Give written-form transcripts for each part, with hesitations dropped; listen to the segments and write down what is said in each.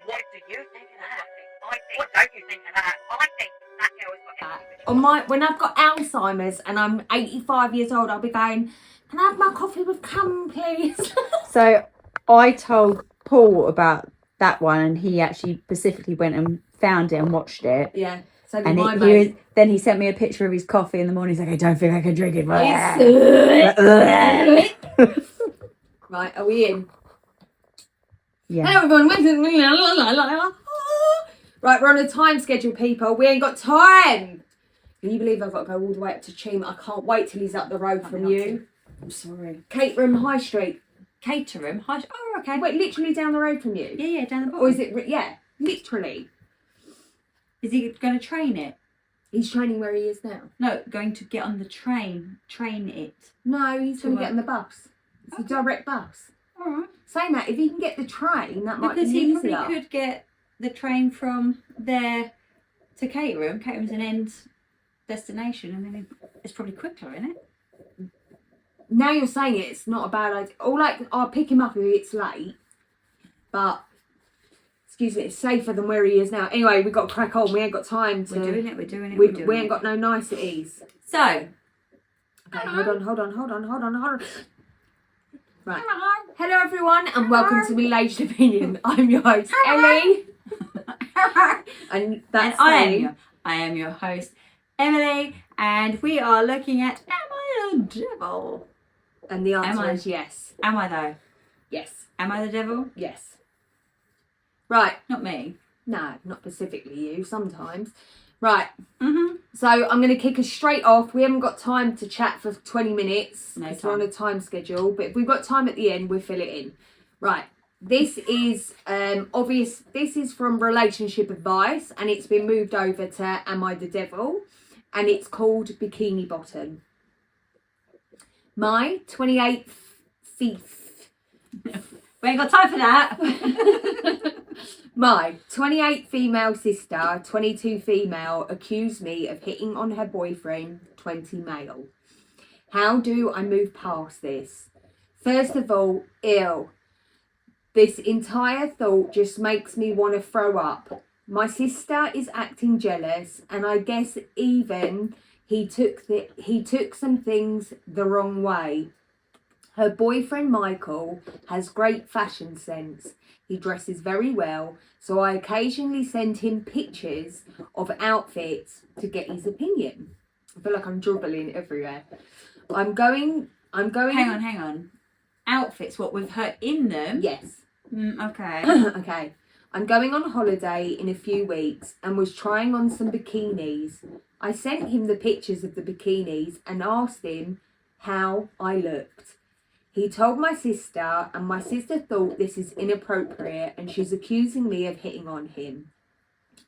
What do you think of that? What don't you think of that? I think that girl has got When I've got Alzheimer's and I'm 85 years old, I'll be going, can I have my coffee with cum, please? So I told Paul about that one, and he actually specifically went and found it and watched it. Yeah. So did And my mate. then he sent me a picture of his coffee in the morning. He's like, I don't think I can drink it. Right, are we in? Yeah. Hello everyone. Right, we're on a time schedule, people. We ain't got time. Can you believe I've got to go all the way up to Cheam? I can't wait till he's up the road from you. I'm sorry. Caterham High Street. Caterham? Oh, okay. Wait, literally down the road from you? Yeah, down the bottom. Or is it, yeah, literally. Is he going to train it? He's training where he is now. No, going to get on the train it. No, he's going to get on the bus. It's a direct bus. All right. Saying that, if he can get the train, that might be Because he easier. probably could get the train from there to Caterham. Caterham's an end destination, and then it's probably quicker, isn't it? Now you're saying it, it's not a bad idea. Or like, I'll pick him up if it's late. But, excuse me, it's safer than where he is now. Anyway, we've got to crack on. We ain't got time to... We're doing it. We ain't got no niceties. So... Okay, hold on. Right. Hello everyone and welcome to Middle-Aged Opinion. I'm your host, Ellie. And that's I am your host, Emily, and we are looking at Am I the Devil? And the answer is yes. Am I though? Yes. Am I the devil? Yes. Right. Not me. No, not specifically you, sometimes. Right. Mm-hmm. So I'm going to kick us straight off. We haven't got time to chat for 20 minutes. No We're on a time schedule. But if we've got time at the end, we'll fill it in. Right. This is obvious. This is from Relationship Advice. And it's been moved over to Am I the Devil? And it's called Bikini Bottom. My 28th feet. We ain't got time for that. My 28 female sister, 22 female, accused me of hitting on her boyfriend, 20 male. How do I move past this? First of all, ill. This entire thought just makes me want to throw up. My sister is acting jealous, and I guess even he took some things the wrong way. Her boyfriend Michael has great fashion sense. He dresses very well, so I occasionally send him pictures of outfits to get his opinion. I feel like I'm dribbling everywhere. I'm going. Hang on. Outfits, what, with her in them? Yes. Okay. Okay. I'm going on holiday in a few weeks and was trying on some bikinis. I sent him the pictures of the bikinis and asked him how I looked. He told my sister, and my sister thought this is inappropriate and she's accusing me of hitting on him.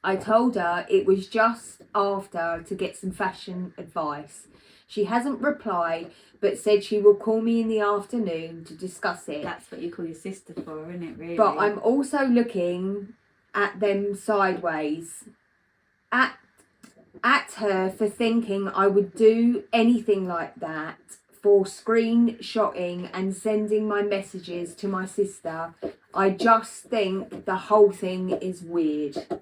I told her it was just after to get some fashion advice. She hasn't replied, but said she will call me in the afternoon to discuss it. That's what you call your sister for, isn't it, really? But I'm also looking at them sideways. At her for thinking I would do anything like that, for screenshotting and sending my messages to my sister. I just think the whole thing is weird. So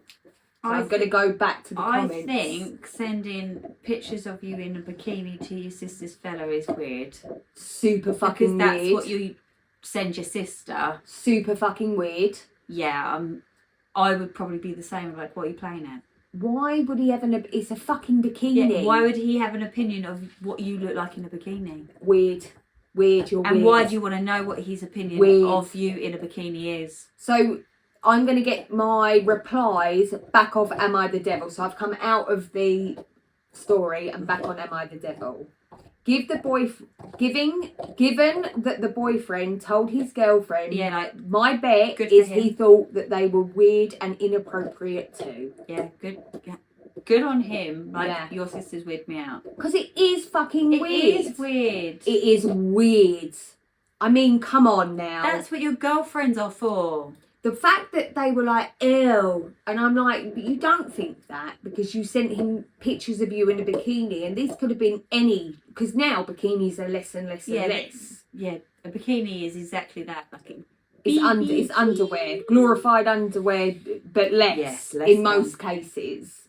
I'm going to go back to the comments. I think sending pictures of you in a bikini to your sister's fella is weird. Super fucking because weird. That's what you send your sister. Super fucking weird. Yeah, I would probably be the same. Like, what are you playing at? Why would he have it's a fucking bikini. Yeah, why would he have an opinion of what you look like in a bikini? Weird, you're weird. And why do you want to know what his opinion of you in a bikini is? So I'm going to get my replies back off Am I the Devil? So I've come out of the story and back on Am I the Devil? Given that the boyfriend told his girlfriend, my bet is he thought that they were weird and inappropriate too. Yeah, good on him. Like, your sister's weirded me out. Because it is fucking weird. It is weird. It is weird. I mean, come on now. That's what your girlfriends are for. The fact that they were like, ew, and I'm like, but you don't think that because you sent him pictures of you in a bikini, and this could have been any, because now bikinis are less and less and less. Yeah, a bikini is exactly that. Like, It's underwear, glorified underwear, but less, Yes, less in than. most cases.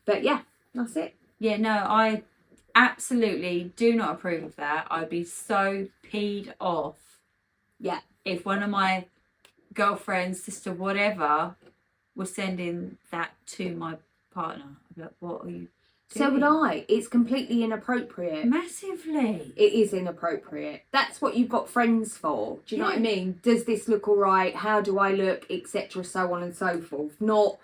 But yeah, that's it. Yeah, no, I absolutely do not approve of that. I'd be so peed off. Yeah. If one of my girlfriends, sister, whatever, was sending that to my partner, I'd be like, what are you So would doing? I. It's completely inappropriate. Massively. It is inappropriate. That's what you've got friends for. Do you know what I mean? Does this look all right? How do I look? Etc. So on and so forth. Not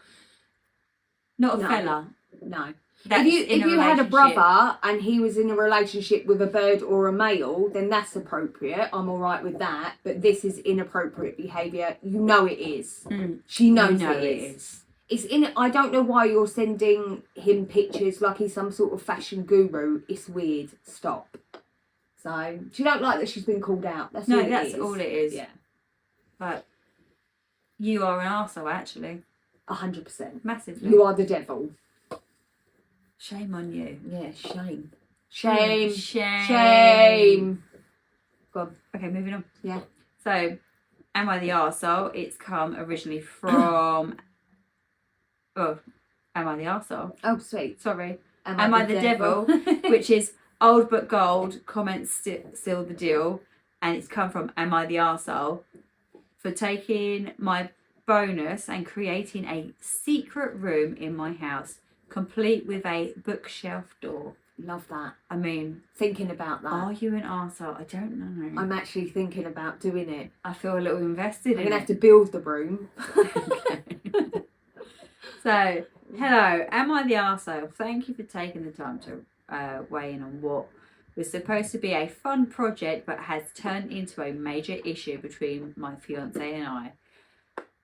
Not a No. fella. no. That's if in a you had a relationship. brother and he was in a relationship with a bird or a male, then that's appropriate. I'm all right with that. But this is inappropriate behaviour. You know it is. She knows You know it is. It's in. I don't know why you're sending him pictures like he's some sort of fashion guru. It's weird. Stop. So she don't like that she's been called out. That's No, all it that's is. all it is. Yeah, But you are an arsehole, actually. 100%. Massively. You are the devil. Shame on you. Yeah, shame. Shame. Shame. Go on. Okay, moving on. Yeah. So, am I the arsehole? It's come originally from... oh, am I the arsehole? Oh, sweet. Sorry. Am I the devil? Which is old but gold, comments seal the deal. And it's come from Am I the arsehole? For taking my bonus and creating a secret room in my house, complete with a bookshelf door. Love that. I mean, Thinking about that. are you an arsehole? I don't know. I'm actually thinking about doing it. I feel a little invested I'm in going to it. have to build the room. So, hello, am I the arsehole? Thank you for taking the time to weigh in on what was supposed to be a fun project but has turned into a major issue between my fiance and I.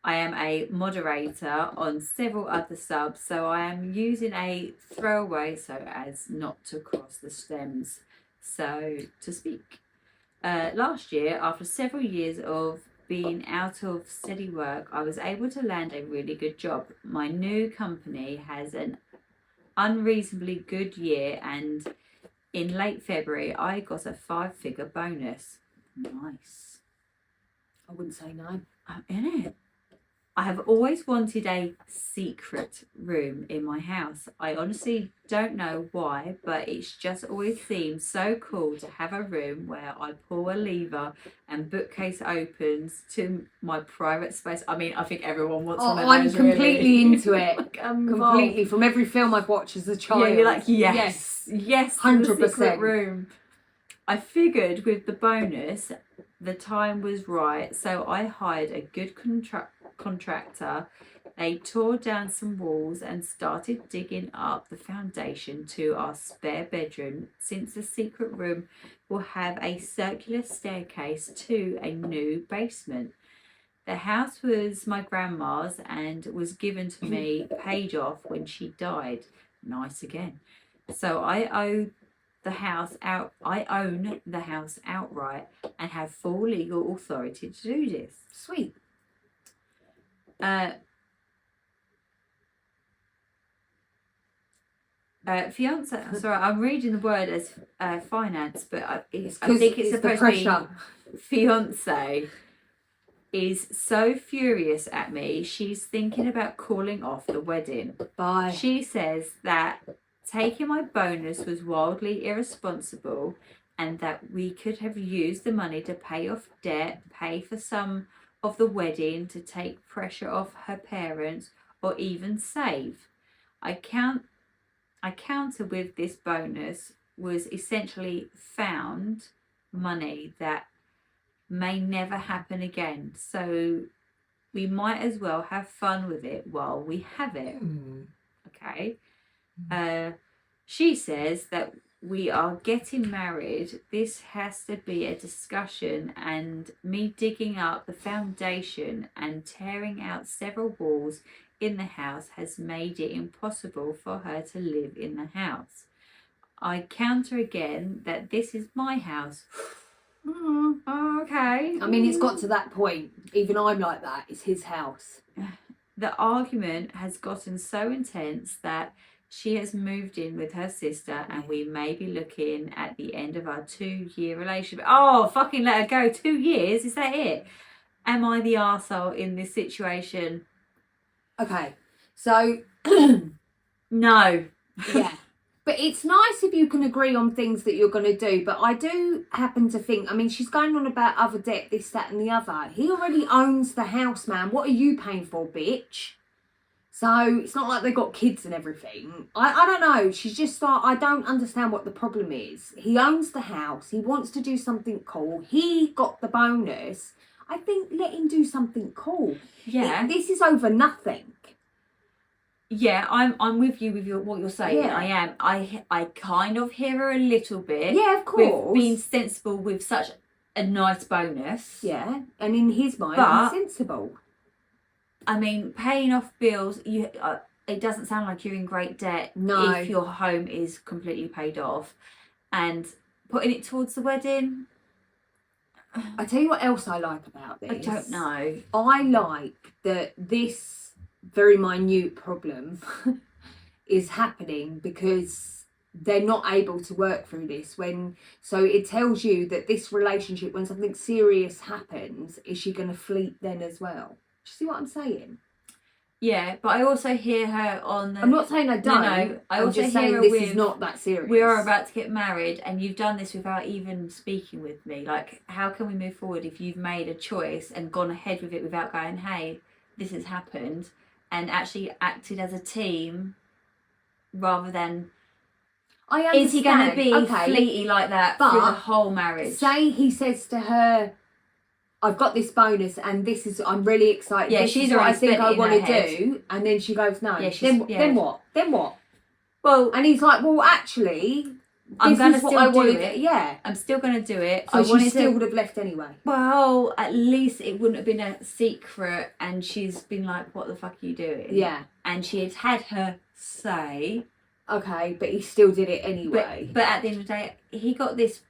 I am a moderator on several other subs, so I am using a throwaway so as not to cross the stems, so to speak. Last year, after several years of being out of steady work, I was able to land a really good job. My new company has an unreasonably good year, and in late February, I got a 5-figure bonus. Nice. I wouldn't say no. I'm in it. I have always wanted a secret room in my house. I honestly don't know why, but it's just always seemed so cool to have a room where I pull a lever and bookcase opens to my private space. I mean, I think everyone wants one of I'm those, completely really. into it. Like, Completely. From every film I've watched as a child. Yeah, you're like, yes, 100%. secret room. I figured with the bonus, the time was right, so I hired a good contractor. They tore down some walls and started digging up the foundation to our spare bedroom, since the secret room will have a circular staircase to a new basement. The house was my grandma's and was given to me, paid off when she died. Nice again. So I own the house outright and have full legal authority to do this. Sweet. Fiance. Sorry, I'm reading the word as finance, but I think it's the supposed pressure. to be fiance. Is so furious at me. She's thinking about calling off the wedding. Bye. She says that taking my bonus was wildly irresponsible, and that we could have used the money to pay off debt, pay for some of the wedding, to take pressure off her parents, or even save. I counter with this bonus was essentially found money that may never happen again. So we might as well have fun with it while we have it. Okay. She says that we are getting married. This has to be a discussion, and me digging up the foundation and tearing out several walls in the house has made it impossible for her to live in the house. I counter again that this is my house. Okay. I mean, it's got to that point. Even I'm like that. It's his house. The argument has gotten so intense that she has moved in with her sister, and we may be looking at the end of our 2-year relationship. Oh, fucking let her go. 2 years? Is that it? am I the arsehole in this situation? Okay, so No. yeah. But it's nice if you can agree on things that you're going to do. But I do happen to think, I mean, she's going on about other debt, this, that, and the other. He already owns the house, man. What are you paying for, bitch? So it's not like they got kids and everything. I don't know. She's just like, I don't understand what the problem is. He owns the house. He wants to do something cool. He got the bonus. I think let him do something cool. Yeah. This is over nothing. Yeah, I'm with you with what you're saying. Yeah. I am. I kind of hear her a little bit. Yeah, of course. With being sensible with such a nice bonus. Yeah, and in his mind, But- he's sensible. I mean, paying off bills, it doesn't sound like you're in great debt No. if your home is completely paid off. And putting it towards the wedding, I tell you what else I like about this. I don't know. I like that this very minute problem is happening because they're not able to work through this. So it tells you that this relationship, when something serious happens, is she going to fleet then as well? Do you see what I'm saying? Yeah, but I also hear her on the... I'm not saying I don't. No, I I'm also just hear saying her this with... is not that serious. We are about to get married and you've done this without even speaking with me. Like, how can we move forward if you've made a choice and gone ahead with it without going, hey, this has happened, and actually acted as a team rather than... I understand. Is he going to be okay. fleety like that But through the whole marriage? Say he says to her, I've got this bonus and this is, I'm really excited. Yeah, this she's is what I already think spent I it in want her to head. do. And then she goes, no. Yeah, she's- then yeah. then what? Then what? Well, And he's like, well, actually, I'm this going to is what still I do want it. to. Yeah. I'm still going to do it. So I she wanted still to... would have left anyway. Well, at least it wouldn't have been a secret and she's been like, what the fuck are you doing? Yeah. And she had her say... Okay, but he still did it anyway. But at the end of the day, he got this,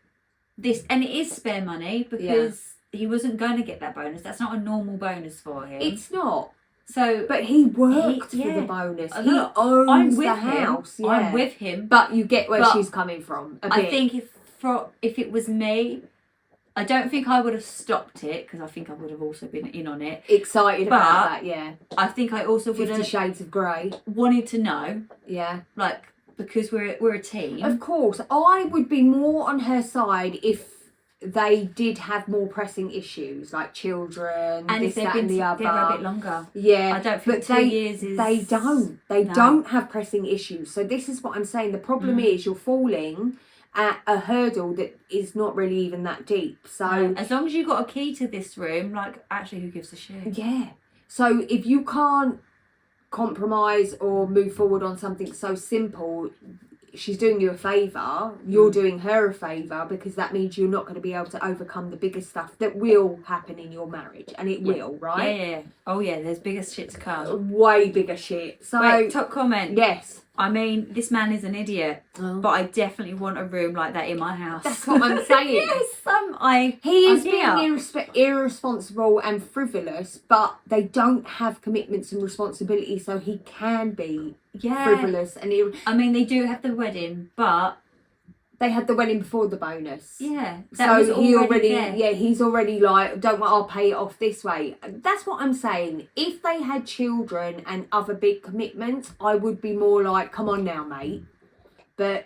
and it is spare money because he wasn't going to get that bonus. That's not a normal bonus for him. It's not. So, But he worked for yeah. the bonus. I He know. owns I'm the with house. him. Yeah. I'm with him. But you get where But she's coming from. A I bit. think if it was me, I don't think I would have stopped it because I think I would have also been in on it. Excited about But that, yeah. I think I also would 50 have Shades of Grey. wanted to know, Yeah. like, because we're a team. Of course, I would be more on her side if they did have more pressing issues like children, and this, if they've that, been and the together a bit other. longer. Yeah, I don't think but 2 they, years is... They don't. They No. don't have pressing issues. So this is what I'm saying. The problem is you're falling at a hurdle that is not really even that deep. So As long as you got a key to this room, like, actually, who gives a shit? yeah. So if you can't compromise or move forward on something so simple, she's doing you a favour, you're doing her a favour, because that means you're not going to be able to overcome the bigger stuff that will happen in your marriage, and it will, right? Yeah. Oh, yeah, there's bigger shit to come. Way bigger shit. So Wait, top comment. yes, I mean, this man is an idiot, Oh. but I definitely want a room like that in my house. That's what I'm saying. Yes, He is I'm being here. irresponsible and frivolous, but they don't have commitments and responsibility, so he can be Yeah. frivolous and I mean, they do have the wedding, but they had the wedding before the bonus. yeah, that was So he already, there. yeah, he's already like, don't worry, I'll pay it off this way. That's what I'm saying. If they had children and other big commitments, I would be more like, come on now, mate. But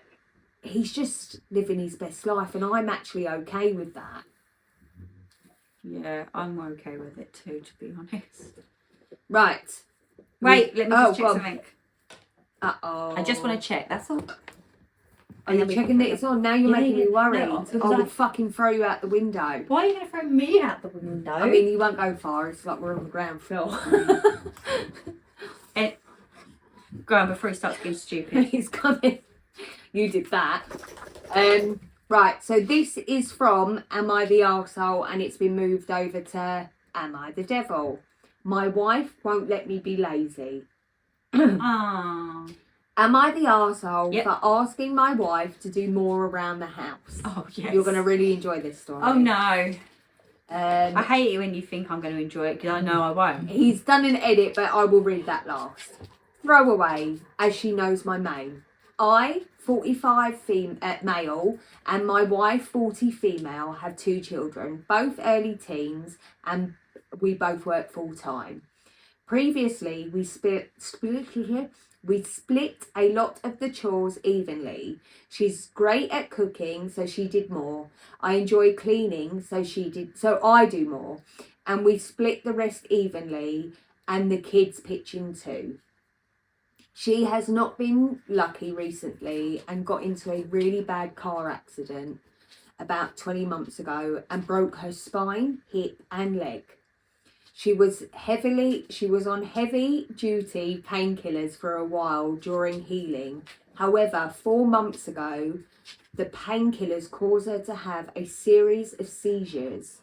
he's just living his best life, and I'm actually okay with that. Yeah, I'm okay with it too, to be honest. Right. Wait, let me just check go on. something. Uh-oh. I just want to check, that's all. Are you checking that it's on? Now you're Yeah, making me yeah. worried. No, because I will I- fucking throw you out the window. Why are you going to throw me out the window? I mean, you won't go far. It's like we're on the ground floor. Go on before he starts being stupid. He's coming. You did that. Right, so this is from Am I the Arsehole, and it's been moved over to Am I the Devil? My wife won't let me be lazy. Oh. Am I the arsehole Yep. for asking my wife to do more around the house? Oh, yes. You're going to really enjoy this story. Oh, no. I Um, hate it when you think I'm going to enjoy it because I know I won't. he's done an edit, but I will read that last. Throw away, as she knows my name. I, 45 male, and my wife, 40 female, have 2 children, both early teens, and we both work full time. Previously, we split a lot of the chores evenly. She's great at cooking, so she did more. I enjoy cleaning, so I do more. And we split the rest evenly, and the kids pitch in too. She has not been lucky recently and got into a really bad car accident about 20 months ago and broke her spine, hip and leg. She was on heavy duty painkillers for a while during healing. However, 4 months ago, the painkillers caused her to have a series of seizures.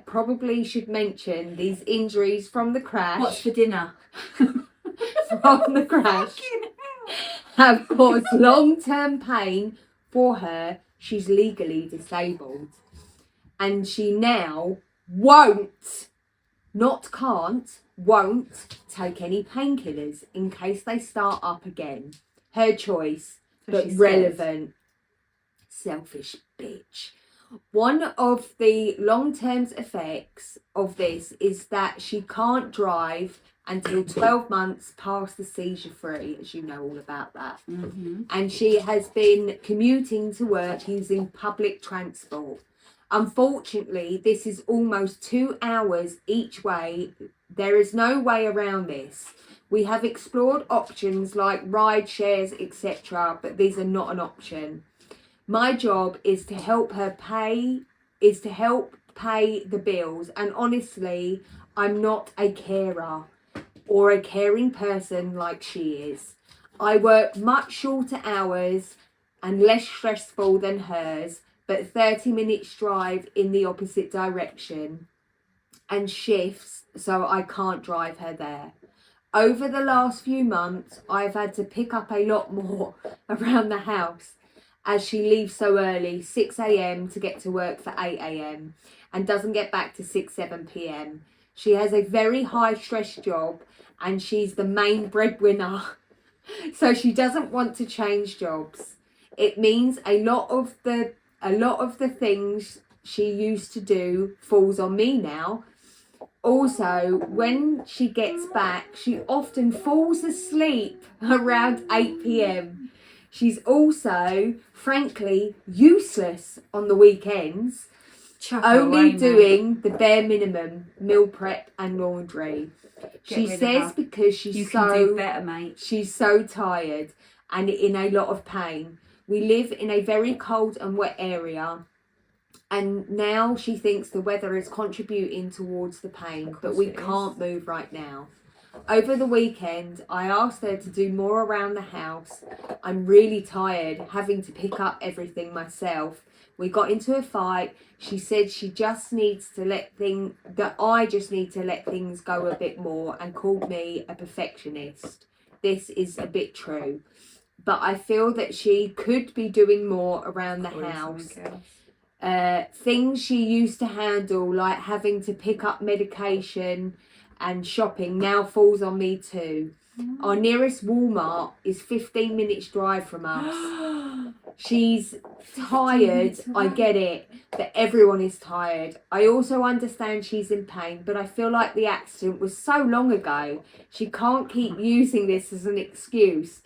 Probably should mention these injuries from the crash. What's for dinner? From the crash have caused long-term pain for her. She's legally disabled, and she now won't take any painkillers in case they start up again. Her choice, So but she's relevant. Selfish bitch. One of the long-term effects of this is that she can't drive until 12 months past the seizure free, as you know all about that. Mm-hmm. And she has been commuting to work using public transport. Unfortunately, this is almost 2 hours each way. There is no way around this. We have explored options like ride shares, etc., but these are not an option. My job is to help pay the bills, and honestly, I'm not a carer or a caring person like she is. I work much shorter hours and less stressful than hers, but 30 minutes drive in the opposite direction and shifts, so I can't drive her there. Over the last few months, I've had to pick up a lot more around the house as she leaves so early, 6 a.m. to get to work for 8 a.m. and doesn't get back to 7 p.m. She has a very high stress job and she's the main breadwinner, so she doesn't want to change jobs. It means a lot of the things she used to do falls on me now. Also, when she gets back, she often falls asleep around 8 p.m. She's also, frankly, useless on the weekends, only doing the bare minimum, meal prep and laundry. She says because you can do better, mate. She's so tired and in a lot of pain. We live in a very cold and wet area, and now she thinks the weather is contributing towards the pain, but we can't move right now. Over the weekend, I asked her to do more around the house. I'm really tired, having to pick up everything myself. We got into a fight. She said I just need to let things go a bit more, and called me a perfectionist. This is a bit true, but I feel that she could be doing more around the house. Things she used to handle, like having to pick up medication and shopping, now falls on me too. Our nearest Walmart is 15 minutes drive from us. She's tired, I get it, but everyone is tired. I also understand she's in pain, but I feel like the accident was so long ago. She can't keep using this as an excuse.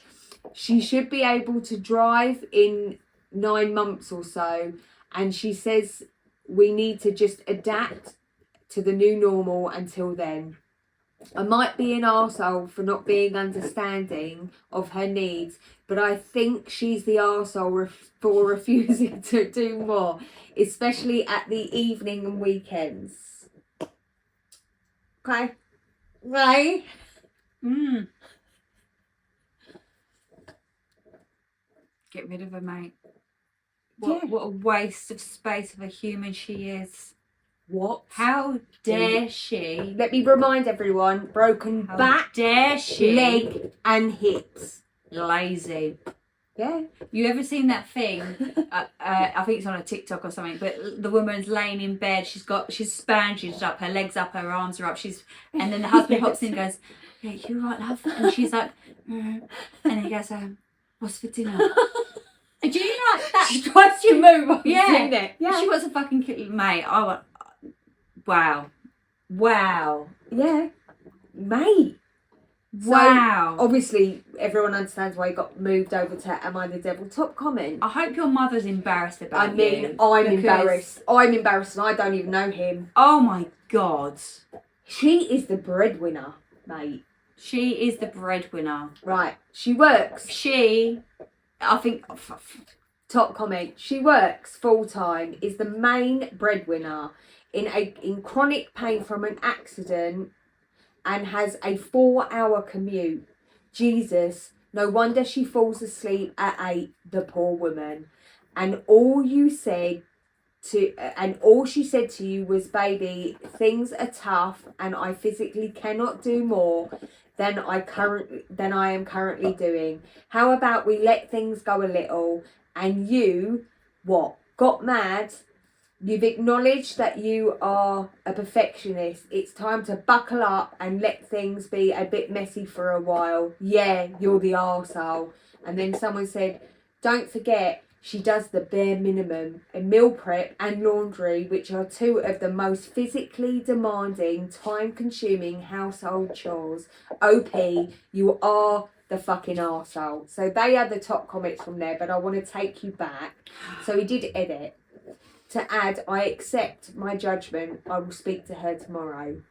She should be able to drive in 9 months or so, and she says we need to just adapt to the new normal until then. I might be an arsehole for not being understanding of her needs, but I think she's the arsehole for refusing to do more, especially at the evening and weekends. Okay? Right? Get rid of her, mate. What a waste of space of a human she is. What? How dare she? Let me remind everyone, broken How back, dare she? leg and hips. Lazy. Yeah. You ever seen that thing? I think it's on a TikTok or something. But the woman's laying in bed. She's bandaged up. Her legs up. Her arms are up. And then the husband hops in and goes, "Yeah, you right, love?" And she's like, and he goes, "What's for dinner?" And do you know that? She tries to move. Yeah. It. Yeah. She wants a fucking kid, mate. Wow. Wow. Yeah, mate. So, Wow. obviously, everyone understands why he got moved over to Am I the Devil? Top comment. I hope your mother's embarrassed about I mean, you. I'm because- embarrassed. I'm embarrassed and I don't even know him. Oh my God. She is the breadwinner, mate. She is the breadwinner. Right. She works. I think, Top comment. She works full time, is the main breadwinner in chronic pain from an accident and has a 4-hour commute. Jesus, no wonder she falls asleep at 8, the poor woman. And all she said to you was, baby, things are tough and I physically cannot do more than I am currently doing. How about we let things go a little? And you, what? Got mad? You've acknowledged that you are a perfectionist. It's time to buckle up and let things be a bit messy for a while. Yeah, you're the arsehole. And then someone said, don't forget, she does the bare minimum, a meal prep and laundry, which are 2 of the most physically demanding, time-consuming household chores. OP, you are the fucking arsehole. So they are the top comments from there, but I want to take you back. So he did edit. To add, I accept my judgment. I will speak to her tomorrow.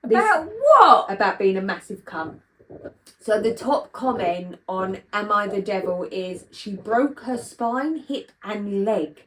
about what? About being a massive cunt. So the top comment on Am I the Devil is, she broke her spine, hip and leg.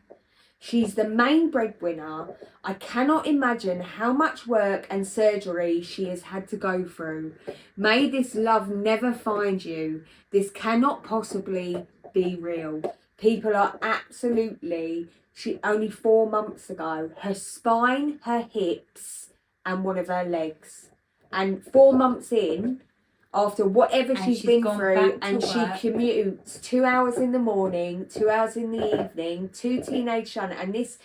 She's the main breadwinner. I cannot imagine how much work and surgery she has had to go through. May this love never find you. This cannot possibly be real. People are absolutely... She only 4 months ago, her spine, her hips, and one of her legs. And 4 months in, after whatever And she's she's been gone through, back to and she work. commutes 2 hours in the morning, 2 hours in the evening, 2 teenage children, and this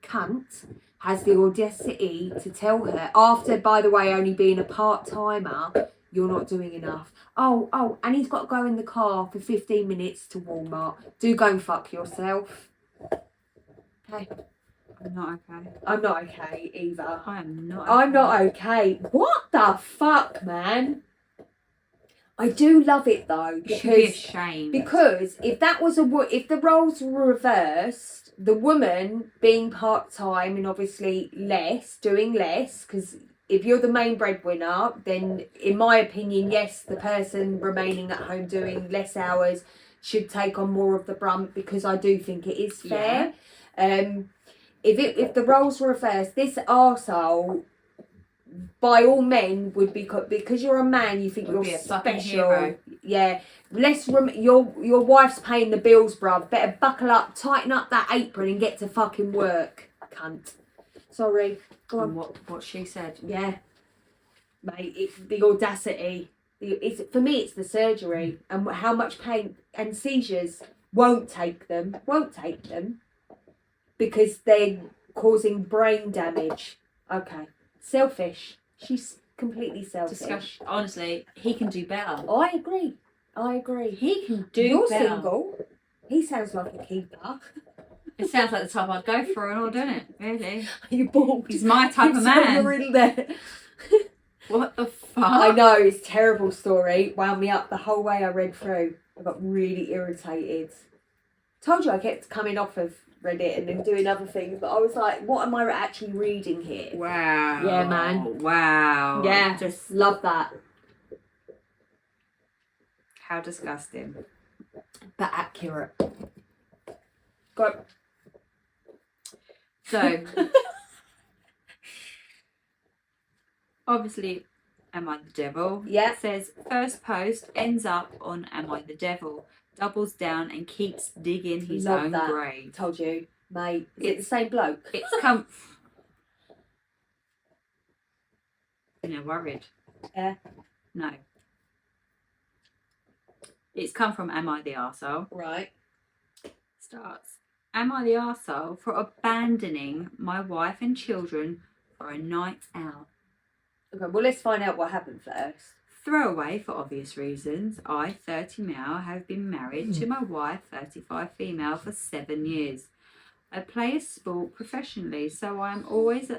cunt has the audacity to tell her, after, by the way, only being a part-timer, you're not doing enough. Oh, and he's got to go in the car for 15 minutes to Walmart. Do go and fuck yourself. Okay. I'm not okay. I'm not okay either. I am not. I'm not okay. What the fuck, man? I do love it though, You should be because ashamed. if that was if the roles were reversed, the woman being part time and obviously doing less, because if you're the main breadwinner, then in my opinion, yes, the person remaining at home doing less hours should take on more of the brunt, because I do think it is fair. If the roles were reversed, this arsehole, by all men, would be, because you're a man, you think Would you're be a fucking special. hero. Yeah, your wife's paying the bills, bruv. Better buckle up, tighten up that apron, and get to fucking work, cunt. Sorry, go on. And what she said. Yeah, mate, it's the audacity. For me, it's the surgery and how much pain and seizures. Won't take them because they're causing brain damage. Okay, selfish. She's completely selfish. Discussion. Honestly, he can do better. I agree. He can do You're better. single. He sounds like a keeper. It sounds like the type I'd go for and all, doesn't it? Really? Are you bored? He's my type of So man. you're in there. What the fuck? I know, it's a terrible story. Wound me up the whole way I read through. I got really irritated. Told you I kept coming off of Reddit and then doing other things, but I was like, what am I actually reading here? Wow. Yeah, man. Wow. Yeah, Just love that. how disgusting. But accurate. Go. So, obviously, Am I the Devil? Yeah. It says, first post ends up on Am I the Devil? Doubles down and keeps digging his Love own that. grave. Told you, mate. Is it the It's- same bloke? It's come... worried. Yeah. No. It's come from Am I the Arsehole? Right. Starts. Am I the arsehole for abandoning my wife and children for a night out? Okay, well, let's find out what happened first. Throwaway for obvious reasons. I, 30 male, have been married to my wife, 35 female, for 7 years. I play a sport professionally, so I am always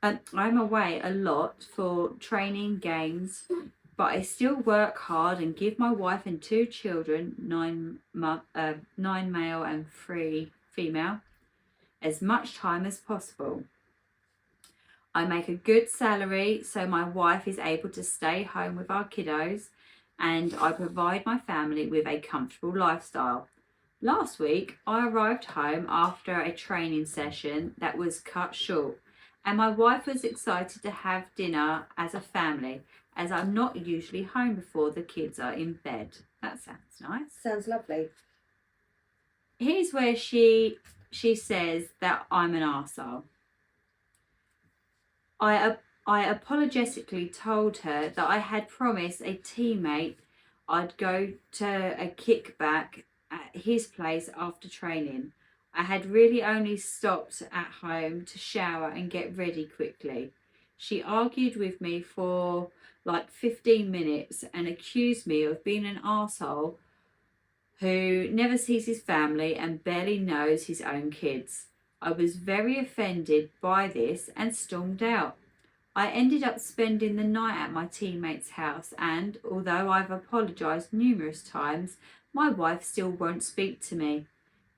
I'm away a lot for training games, but I still work hard and give my wife and 2 children, 9 male and 3 female, as much time as possible. I make a good salary, so my wife is able to stay home with our kiddos, and I provide my family with a comfortable lifestyle. Last week, I arrived home after a training session that was cut short, and my wife was excited to have dinner as a family, as I'm not usually home before the kids are in bed. That sounds nice. Sounds lovely. Here's where she says that I'm an arsehole. I apologetically told her that I had promised a teammate I'd go to a kickback at his place after training. I had really only stopped at home to shower and get ready quickly. She argued with me for like 15 minutes and accused me of being an arsehole who never sees his family and barely knows his own kids. I was very offended by this and stormed out. I ended up spending the night at my teammate's house, and although I've apologised numerous times, my wife still won't speak to me.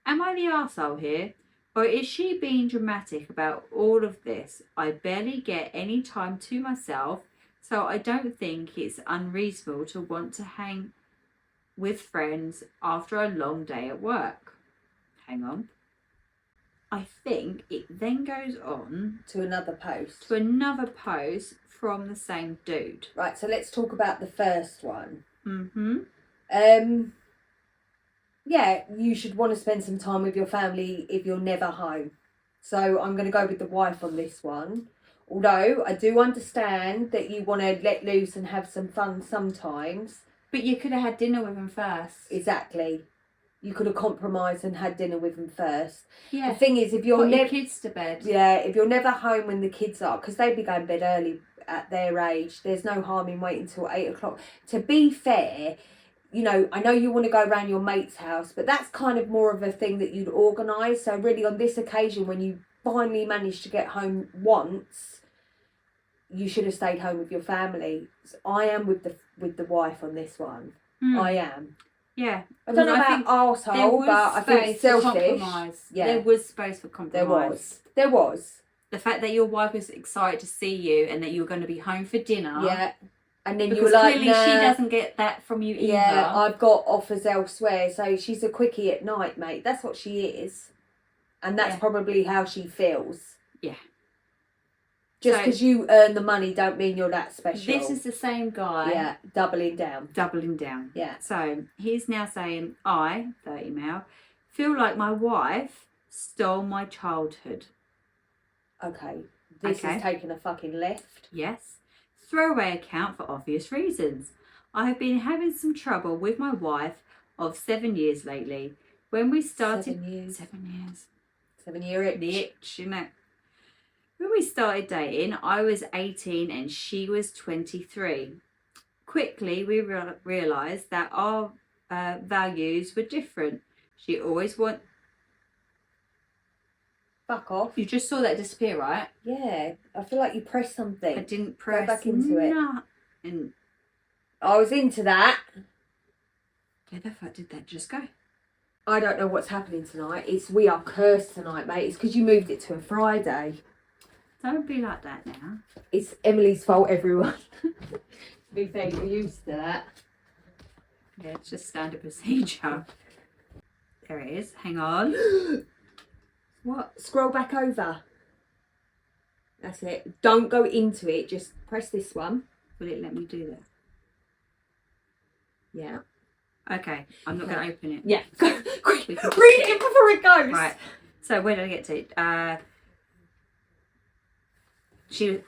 Am I the arsehole here? Or is she being dramatic about all of this? I barely get any time to myself, so I don't think it's unreasonable to want to hang with friends after a long day at work. Hang on. I think it then goes on To another post. to another post from the same dude. Right, so let's talk about the first one. Yeah, you should want to spend some time with your family if you're never home. So I'm going to go with the wife on this one. Although I do understand that you want to let loose and have some fun sometimes. But you could have had dinner with him first. Exactly. You could have compromised and had dinner with them first. Yeah. The thing is, if you're Put your never kids to bed. if you're never home when the kids are, because they'd be going to bed early at their age, there's no harm in waiting till 8 o'clock. To be fair, you know, I know you want to go around your mate's house, but that's kind of more of a thing that you'd organise. So really, on this occasion, when you finally managed to get home once, you should have stayed home with your family. So I am with the wife on this one. I am. Yeah. I don't know about arsehole, but I think it's selfish. Yeah. There was space for compromise. There was. The fact that your wife was excited to see you and that you were going to be home for dinner. Yeah. And then you Because were like, clearly nah, she doesn't get that from you either. yeah, I've got offers elsewhere. So she's a quickie at night, mate. That's what she is. And that's probably how she feels. Yeah. Just So- because you earn the money don't mean you're that special. This is the same guy. Yeah, doubling down. Doubling down. Yeah. So he's now saying, I, 30 male, feel like my wife stole my childhood. Okay. This Okay. is taking a fucking left. Yes. Throwaway account for obvious reasons. I have been having some trouble with my wife of 7 years lately. When we started 7 years. 7 years. 7 year itch. The itch, you know. When we started dating, I was 18 and she was 23. Quickly, we realised that our values were different. She always Fuck off. You just saw that disappear, right? Yeah. I feel like you pressed something. I didn't press back into it. And I was into that. where the fuck did that just go? I don't know what's happening tonight. We are cursed tonight, mate. It's because you moved it to a Friday. Don't be like that now. It's Emily's fault, everyone. To be fair, you're used to that. Yeah, it's just standard procedure. There it is. Hang on. What? Scroll back over. That's it. Don't go into it. Just press this one. Will it let me do that? Yeah. Okay, I'm not going to open it. Yeah. Quick, We read can just it before it goes. Right. So where did I get to?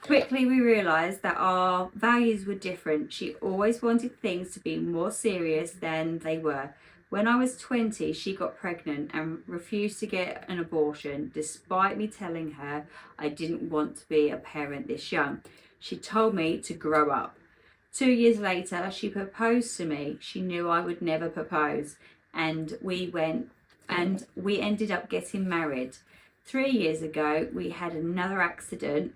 Quickly we realised that our values were different. She always wanted things to be more serious than they were. When I was 20, she got pregnant and refused to get an abortion, despite me telling her I didn't want to be a parent this young. She told me to grow up. 2 years later, she proposed to me. She knew I would never propose, and we ended up getting married. 3 years ago, we had another accident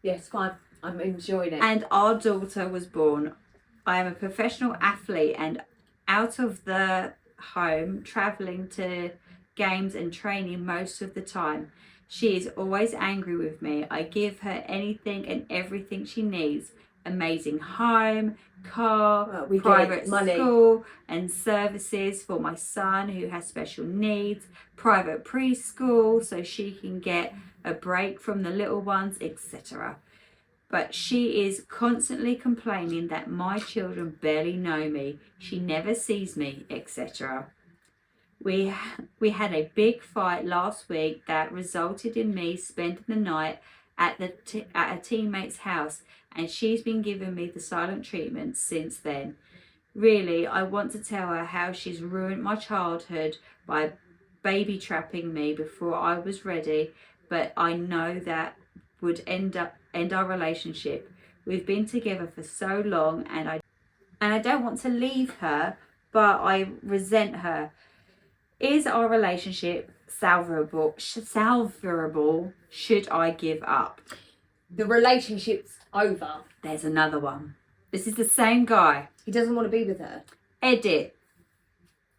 Yes, fine. I'm enjoying it. And our daughter was born. I am a professional athlete and out of the home, traveling to games and training most of the time. She is always angry with me. I give her anything and everything she needs. Amazing home, car, Well, we get private it, money. school and services for my son who has special needs, private preschool so she can get a break from the little ones, etc. But she is constantly complaining that my children barely know me, she never sees me, etc. We had a big fight last week that resulted in me spending the night at a teammate's house, and she's been giving me the silent treatment since then. Really, I want to tell her how she's ruined my childhood by baby trapping me before I was ready, but I know that would end our relationship. We've been together for so long, and I don't want to leave her, but I resent her. Is our relationship salvageable? Should I give up? The relationship's over. There's another one. This is the same guy. He doesn't want to be with her. Edit.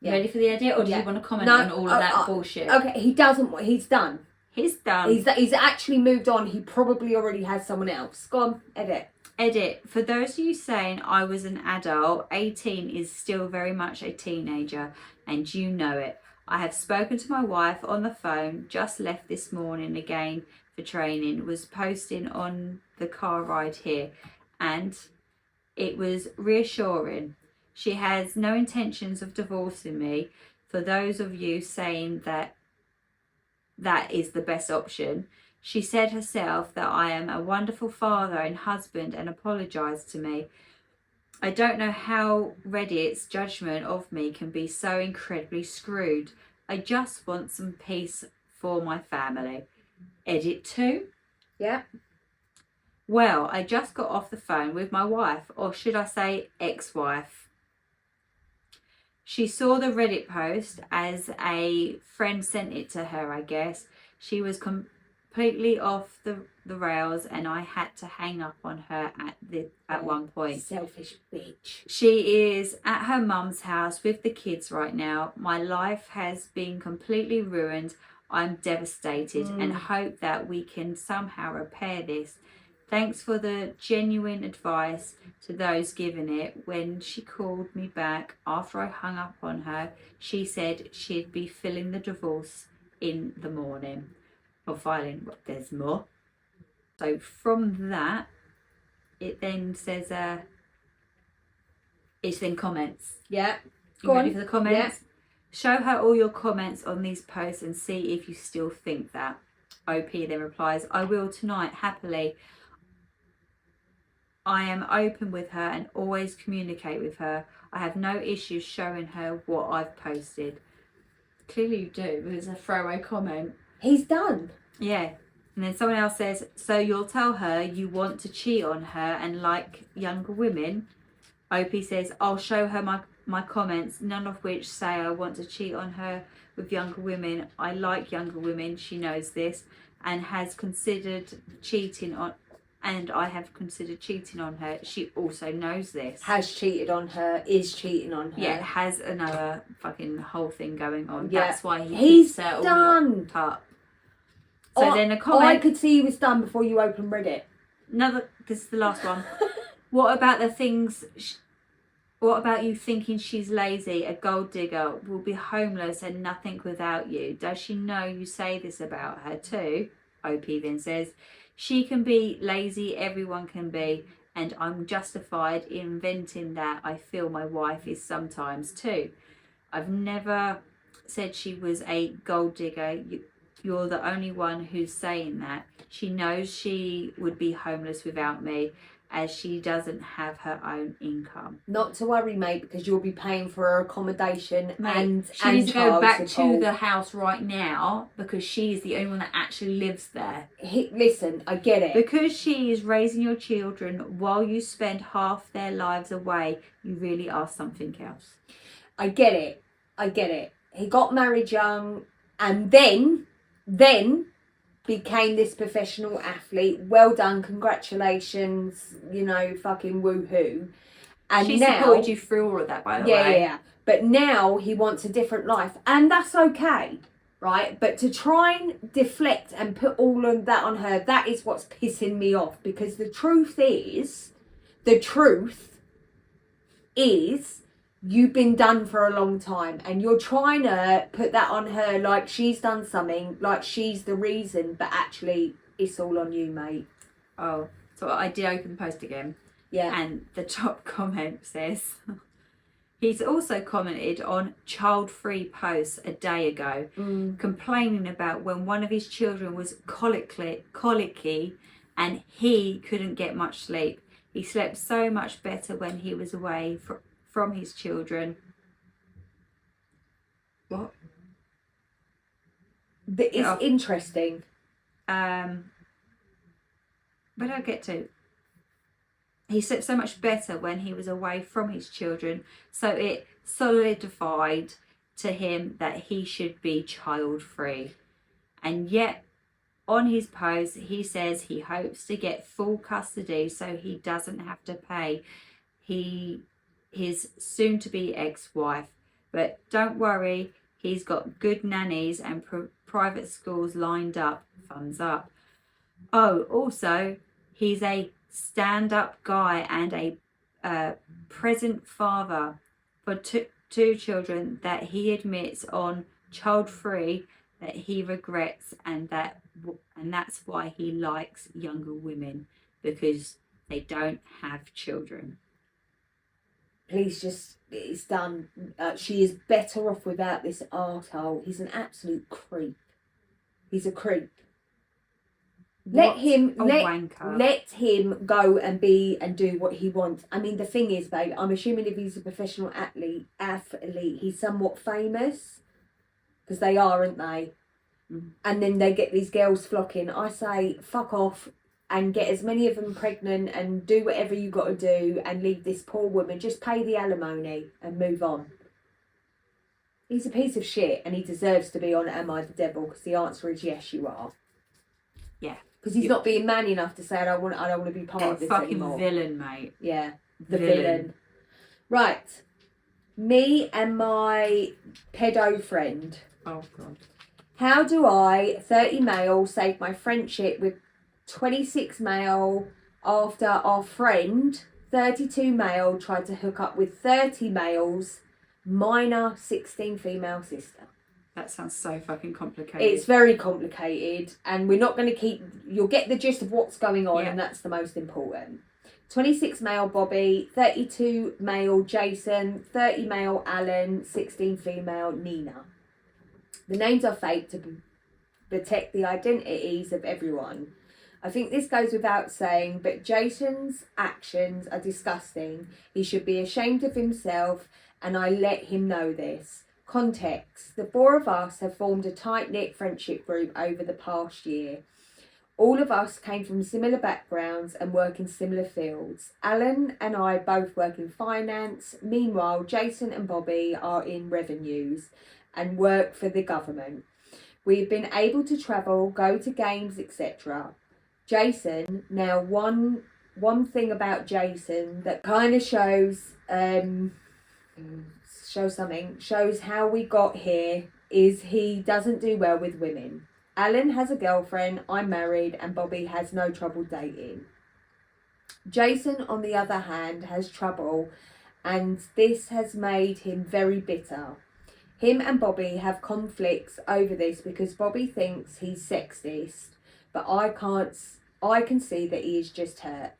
Yeah. Ready for the edit, or do Yeah. you want to comment No, on all of that bullshit? Okay, he doesn't want. He's done. He's done. He's actually moved on. He probably already has someone else. Go on, edit. Edit. For those of you saying I was an adult, 18 is still very much a teenager, and you know it. I have spoken to my wife on the phone, just left this morning again for training, was posting on the car ride here, and it was reassuring. She has no intentions of divorcing me. For those of you saying that is the best option, she said herself that I am a wonderful father and husband and apologised to me. I don't know how Reddit's judgment of me can be so incredibly screwed. I just want some peace for my family. Edit 2. Yeah. Well, I just got off the phone with my wife, or should I say ex-wife. She saw the Reddit post as a friend sent it to her, I guess. She was completely off the rails, and I had to hang up on her at one point. Selfish bitch. She is at her mum's house with the kids right now. My life has been completely ruined. I'm devastated and hope that we can somehow repair this. Thanks for the genuine advice to those giving it. When she called me back after I hung up on her, she said she'd be filing the divorce in the morning. Or filing, there's more. So from that, it then says, it then comments. Yeah. You Go ready on. for the comments? Show her all your comments on these posts and see if you still think that. OP then replies, I will tonight, happily. I am open with her and always communicate with her. I have no issues showing her what I've posted. Clearly you do, but it's a throwaway comment. He's done. Yeah. And then someone else says, so you'll tell her you want to cheat on her and like younger women? OP says, I'll show her my comments, none of which say I want to cheat on her with younger women. I like younger women, she knows this, and has considered cheating on, and I have considered cheating on her. She also knows this. Has cheated on her, is cheating on her. Yeah, has another fucking whole thing going on. Yeah. That's why He's keeps her all done. locked up. So then a I comment. could see he was done before you opened Reddit. This is the last one. What about the things? What about you thinking she's lazy, a gold digger, will be homeless and nothing without you? Does she know you say this about her too? OP then says, she can be lazy, everyone can be, and I'm justified in inventing that. I feel my wife is sometimes too. I've never said she was a gold digger. You're the only one who's saying that. She knows she would be homeless without me, as she doesn't have her own income. Not to worry, mate, because you'll be paying for her accommodation and she needs to go child back support. to the house right now because she's the only one that actually lives there. Listen, I get it. Because she is raising your children while you spend half their lives away, you really are something else. I get it. I get it. He got married young, and then became this professional athlete. Well done, congratulations, you know, fucking woohoo. And She now, supported you through all of that, by the yeah, way. yeah. But now he wants a different life, and that's okay, right? But to try and deflect and put all of that on her, that is what's pissing me off. Because the truth is, you've been done for a long time, and you're trying to put that on her like she's done something, like she's the reason, but actually it's all on you, mate. Oh, so I did open the post again. Yeah. And the top comment says, he's also commented on child-free posts a day ago, complaining about when one of his children was colicky and he couldn't get much sleep. He slept so much better when he was away from his children. What? It's interesting. Where did I get to? He slept so much better when he was away from his children, so it solidified to him that he should be child-free. And yet, on his post, he says he hopes to get full custody so he doesn't have to pay his soon-to-be ex-wife. But don't worry, he's got good nannies and private schools lined up. Thumbs up. Oh, also, he's a stand-up guy and a present father for two children that he admits on child-free that he regrets, and that's why he likes younger women, because they don't have children. Please, just, it's done. She is better off without this arsehole. He's an absolute creep. He's a creep. Let him go and be and do what he wants. I mean, the thing is, babe, I'm assuming if he's a professional athlete, he's somewhat famous, because they are, aren't they? And then they get these girls flocking. I say, fuck off and get as many of them pregnant and do whatever you got to do and leave this poor woman. Just pay the alimony and move on. He's a piece of shit and he deserves to be on Am I the Devil, because the answer is yes, you are. Yeah. Because he's not being man enough to say, I don't want to be part of this anymore. Villain, mate. Yeah, the villain. Right. Me and my pedo friend. Oh, God. How do I, 30 male, save my friendship with 26 male after our friend, 32 male, tried to hook up with 30 males, minor 16 female sister? That sounds so fucking complicated. It's very complicated, and we're not going to keep... You'll get the gist of what's going on, and that's the most important. 26 male Bobby, 32 male Jason, 30 male Alan, 16 female Nina. The names are fake to protect the identities of everyone. I think this goes without saying, but Jason's actions are disgusting. He should be ashamed of himself, and I let him know this. Context: the four of us have formed a tight-knit friendship group over the past year. All of us came from similar backgrounds and work in similar fields. Alan and I both work in finance. Meanwhile, Jason and Bobby are in revenues and work for the government. We've been able to travel, go to games, etc. Jason, now one thing about Jason that kind of shows how we got here is he doesn't do well with women. Alan has a girlfriend, I'm married, and Bobby has no trouble dating. Jason, on the other hand, has trouble, and this has made him very bitter. Him and Bobby have conflicts over this because Bobby thinks he's sexist, but I can see that he is just hurt.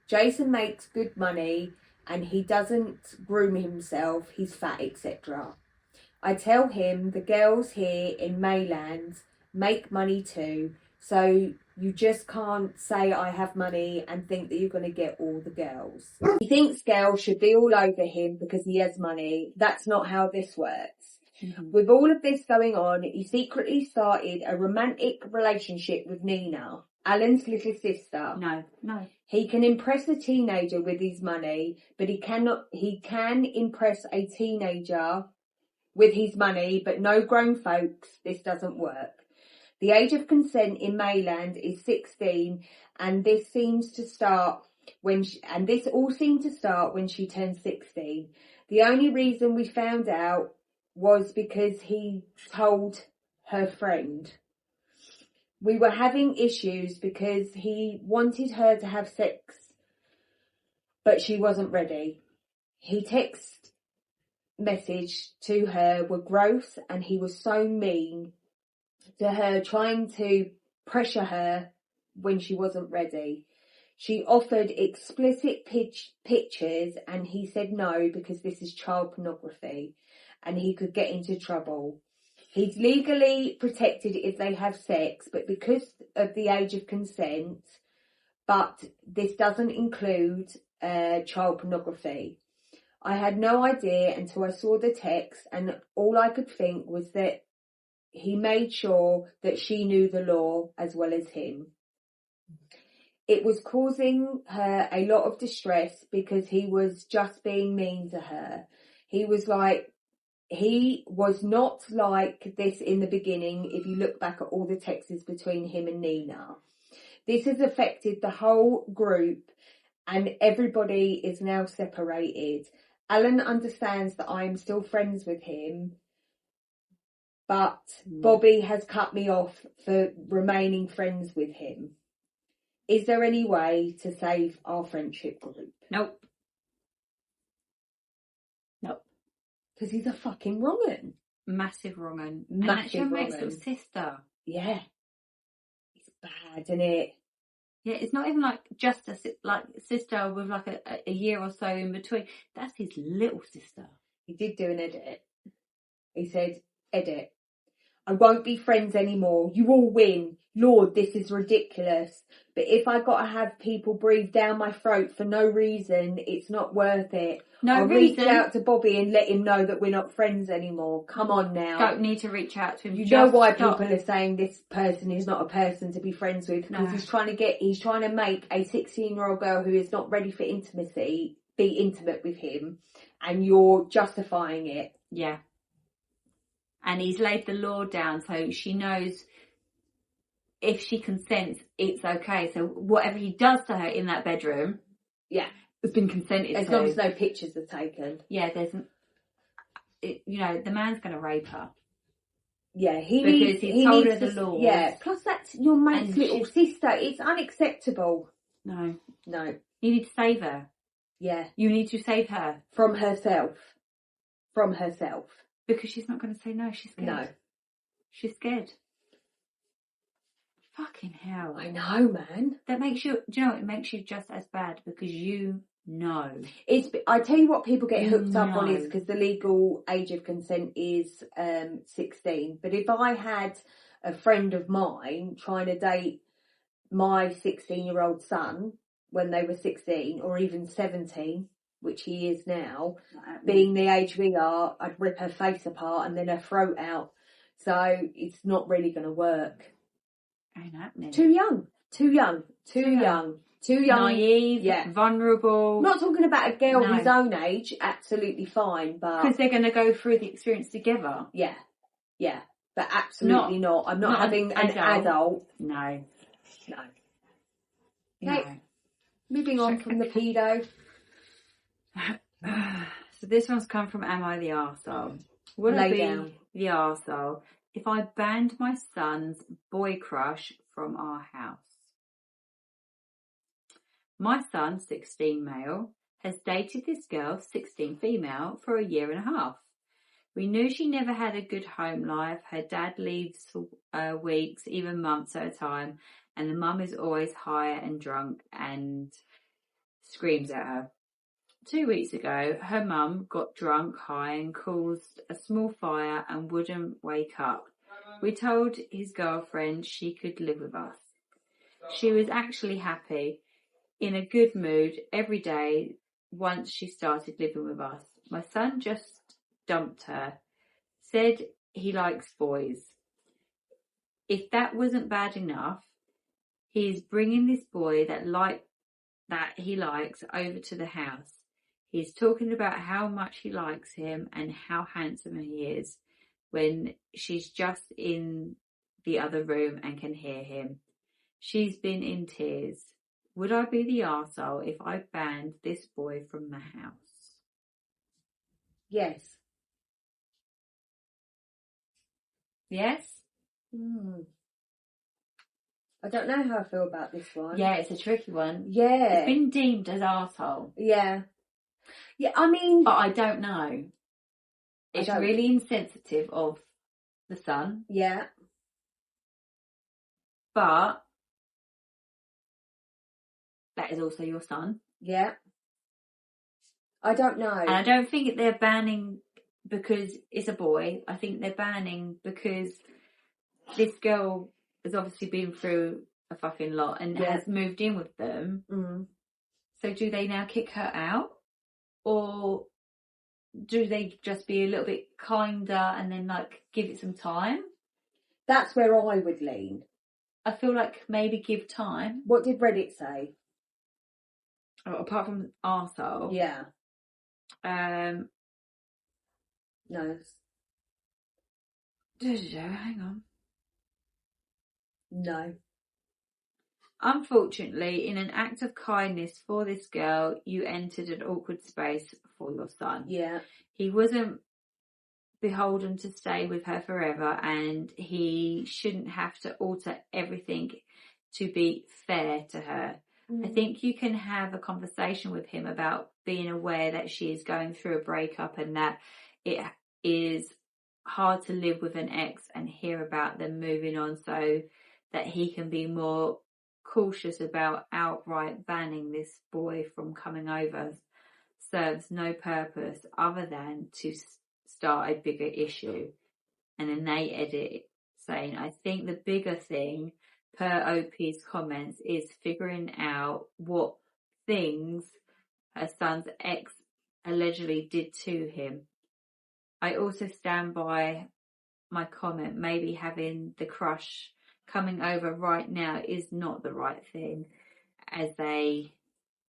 Jason makes good money and he doesn't groom himself, he's fat, etc. I tell him the girls here in Maylands make money too, so you just can't say I have money and think that you're going to get all the girls. He thinks girls should be all over him because he has money. That's not how this works. Mm-hmm. With all of this going on, he secretly started a romantic relationship with Nina, Alan's little sister. No. He can impress a teenager with his money, but he can impress a teenager with his money, but no grown folks, this doesn't work. The age of consent in Mayland is 16, and this all seemed to start when she turned 16. The only reason we found out was because he told her friend. We were having issues because he wanted her to have sex, but she wasn't ready. He text message to her were gross, and he was so mean to her, trying to pressure her when she wasn't ready. She offered explicit pictures, and he said no because this is child pornography and he could get into trouble. He's legally protected if they have sex, but because of the age of consent, but this doesn't include child pornography. I had no idea until I saw the text, and all I could think was that he made sure that she knew the law as well as him. It was causing her a lot of distress because he was just being mean to her. He was not like this in the beginning if you look back at all the texts between him and Nina. This has affected the whole group, and everybody is now separated. Alan understands that I am still friends with him, but Bobby has cut me off for remaining friends with him. Is there any way to save our friendship group? Nope. Nope. Because he's a fucking wrong'un. Massive wrong'un. And Massive that's your mate's wrong'un. little sister. Yeah. It's bad, isn't it? Yeah, it's not even like just a sister with like a year or so in between. That's his little sister. He did do an edit. He said, edit. I won't be friends anymore. You all win. Lord, this is ridiculous. But if I got to have people breathe down my throat for no reason, it's not worth it. I'll reach out to Bobby and let him know that we're not friends anymore. Come on now. Don't need to reach out to him. You know why people are saying this person is not a person to be friends with? Because he's trying to make a 16-year-old girl who is not ready for intimacy be intimate with him, and you're justifying it. Yeah. And he's laid the law down so she knows if she consents, it's okay. So whatever he does to her in that bedroom, yeah, has been consented as to. long as no pictures are taken. Yeah, the man's going to rape her. Yeah, he told her the laws. Yeah, plus that's your mate's little sister. It's unacceptable. No. You need to save her. Yeah. You need to save her. From herself. Because she's not going to say no, she's scared. No. She's scared. Fucking hell. I know, man. That makes you, do you know, it makes you just as bad because you know. I tell you what people get hooked up on is because the legal age of consent is 16. But if I had a friend of mine trying to date my 16-year-old son when they were 16 or even 17, which he is now, being the age we are, I'd rip her face apart and then her throat out. So it's not really going to work. Ain't happening. Too young. Naive, yeah. Vulnerable. Not talking about a girl his own age, absolutely fine, but... Because they're going to go through the experience together. Yeah. But absolutely not. I'm not having an adult. No. Okay. Moving on from the pedo. So this one's come from Am I the Arsehole? Would I be the arsehole if I banned my son's boy crush from our house? My son, 16 male, has dated this girl, 16 female, for a year and a half. We knew she never had a good home life. Her dad leaves for weeks, even months at a time, and the mum is always high and drunk and screams at her. 2 weeks ago, her mum got drunk, high, and caused a small fire and wouldn't wake up. We told his girlfriend she could live with us. She was actually happy, in a good mood every day once she started living with us. My son just dumped her, said he likes boys. If that wasn't bad enough, he's bringing this boy that he likes over to the house. He's talking about how much he likes him and how handsome he is when she's just in the other room and can hear him. She's been in tears. Would I be the arsehole if I banned this boy from the house? Yes. Yes? I don't know how I feel about this one. Yeah, it's a tricky one. Yeah. It's been deemed as arsehole. Yeah. Yeah, I mean... But I don't know. It's don't- really insensitive of the son. Yeah. But that is also your son. Yeah. I don't know. And I don't think they're banning because it's a boy. I think they're banning because this girl has obviously been through a fucking lot and has moved in with them. Mm. So do they now kick her out? Or do they just be a little bit kinder and then like give it some time? That's where I would lean. I feel like maybe give time. What did Reddit say? Oh, apart from arsehole. Yeah. No. Hang on. No. Unfortunately, in an act of kindness for this girl, you entered an awkward space for your son. Yeah. He wasn't beholden to stay with her forever, and he shouldn't have to alter everything to be fair to her. I think you can have a conversation with him about being aware that she is going through a breakup and that it is hard to live with an ex and hear about them moving on, so that he can be more cautious about outright banning this boy from coming over. Serves no purpose other than to start a bigger issue. And then they edit saying, I think the bigger thing per OP's comments is figuring out what things her son's ex allegedly did to him. I also stand by my comment, maybe having the crush coming over right now is not the right thing as they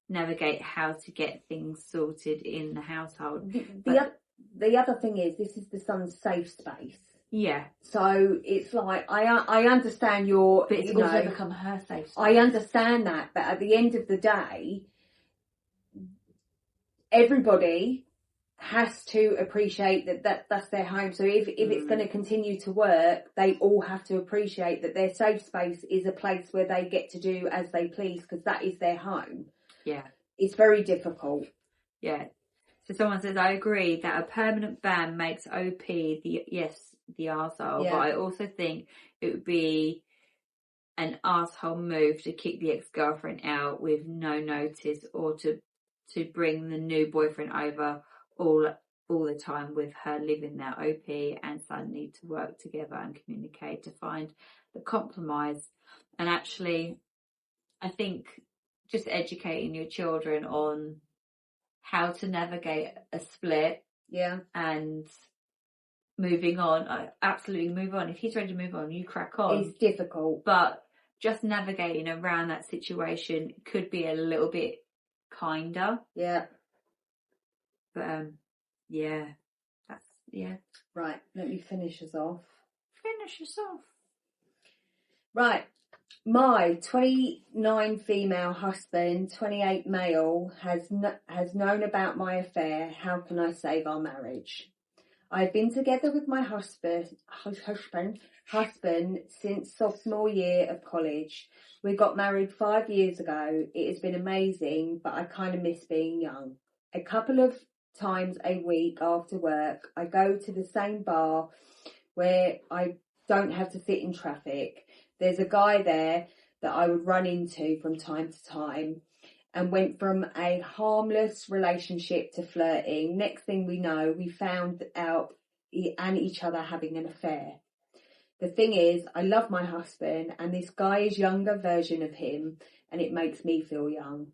navigate how to get things sorted in the household. The other thing is, this is the son's safe space. Yeah. So it's like, I understand your... But it's also become her safe space. I understand that, but at the end of the day, everybody has to appreciate that's their home. So if it's going to continue to work, they all have to appreciate that their safe space is a place where they get to do as they please, because that is their home. Yeah. It's very difficult. Yeah. So someone says, I agree that a permanent ban makes OP the arsehole, but I also think it would be an arsehole move to kick the ex-girlfriend out with no notice, or to bring the new boyfriend over all the time with her living there. OP and son need to work together and communicate to find the compromise. And actually, I think just educating your children on how to navigate a split, and moving on. I absolutely move on. If he's ready to move on, you crack on. It's difficult, but just navigating around that situation could be a little bit kinder. Yeah. But Right, let me finish us off. Finish us off. Right. My 29 female husband, 28 male, has known about my affair. How can I save our marriage? I've been together with my husband since sophomore year of college. We got married 5 years ago. It has been amazing, but I kind of miss being young. A couple of times a week after work, I go to the same bar where I don't have to sit in traffic. There's a guy there that I would run into from time to time, and went from a harmless relationship to flirting. Next thing we know, we found out and each other having an affair. The thing is, I love my husband, and this guy is younger version of him, and it makes me feel young.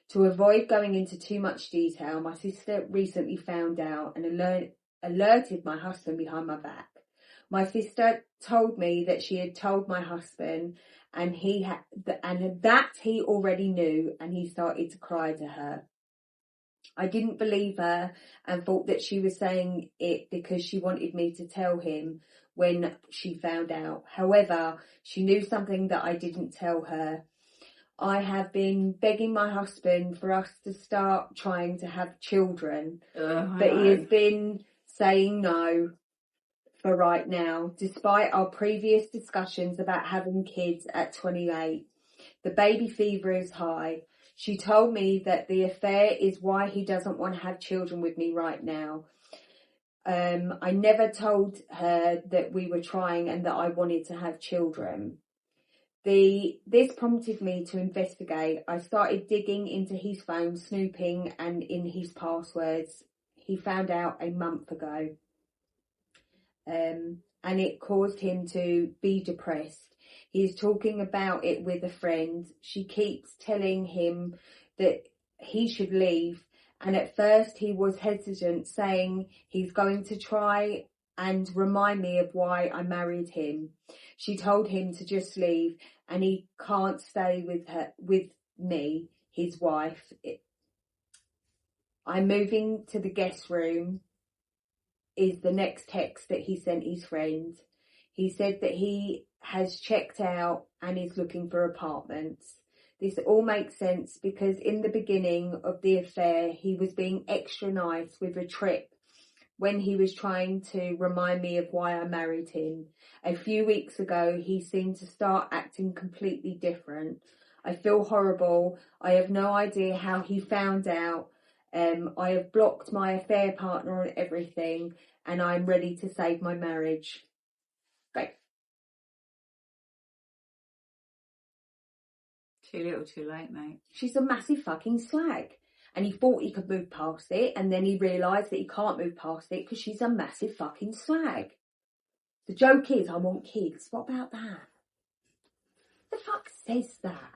To avoid going into too much detail, my sister recently found out and alerted my husband behind my back. My sister told me that she had told my husband, and that he already knew, and he started to cry to her. I didn't believe her and thought that she was saying it because she wanted me to tell him when she found out. However, she knew something that I didn't tell her. I have been begging my husband for us to start trying to have children, but he has been saying no for right now, despite our previous discussions about having kids at 28. The baby fever is high. She told me that the affair is why he doesn't want to have children with me right now. I never told her that we were trying and that I wanted to have children. This prompted me to investigate. I started digging into his phone, snooping and in his passwords. He found out a month ago. And it caused him to be depressed. He's talking about it with a friend. She keeps telling him that he should leave. And at first he was hesitant, saying he's going to try and remind me of why I married him. She told him to just leave and he can't stay with me, his wife. I'm moving to the guest room is the next text that he sent his friend. He said that he has checked out and is looking for apartments. This all makes sense because in the beginning of the affair, he was being extra nice with a trip when he was trying to remind me of why I married him. A few weeks ago, he seemed to start acting completely different. I feel horrible. I have no idea how he found out. I have blocked my affair partner on everything and I'm ready to save my marriage. Great. Too little, too late, mate. She's a massive fucking slag. And he thought he could move past it, and then he realised that he can't move past it because she's a massive fucking slag. The joke is, I want kids. What about that? The fuck says that?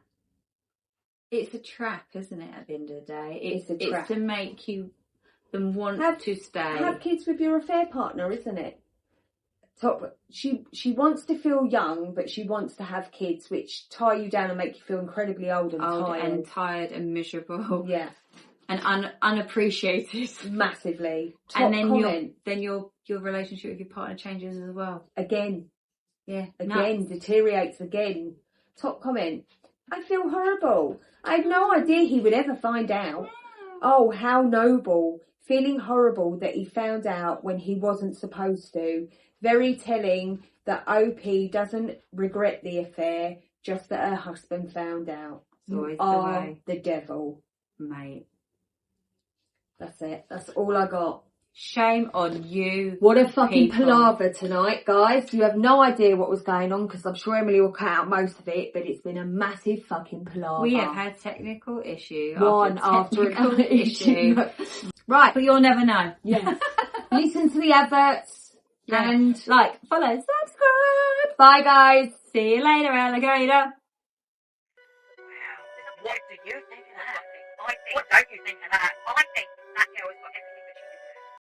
It's a trap, isn't it, at the end of the day? It's a trap. It's to make them want to stay. Have kids with your affair partner, isn't it? She wants to feel young, but she wants to have kids, which tie you down and make you feel incredibly old and tired and miserable. Yeah, and unappreciated massively. And then your relationship with your partner changes as well. Again, Nuts. Deteriorates again. Top comment. I feel horrible. I had no idea he would ever find out. Oh, how noble. Feeling horrible that he found out when he wasn't supposed to. Very telling that OP doesn't regret the affair, just that her husband found out. You are the devil. Mate. That's it. That's all I got. Shame on you. What a fucking palaver tonight, guys. You have no idea what was going on because I'm sure Emily will cut out most of it, but it's been a massive fucking palaver. We have had technical issue. One after another issue. Right. But you'll never know. Yeah. Listen to the adverts. Yeah. And like, follow, subscribe. Bye, guys. See you later, alligator. What do you think of that? What don't you think of that? I think that girl has got everything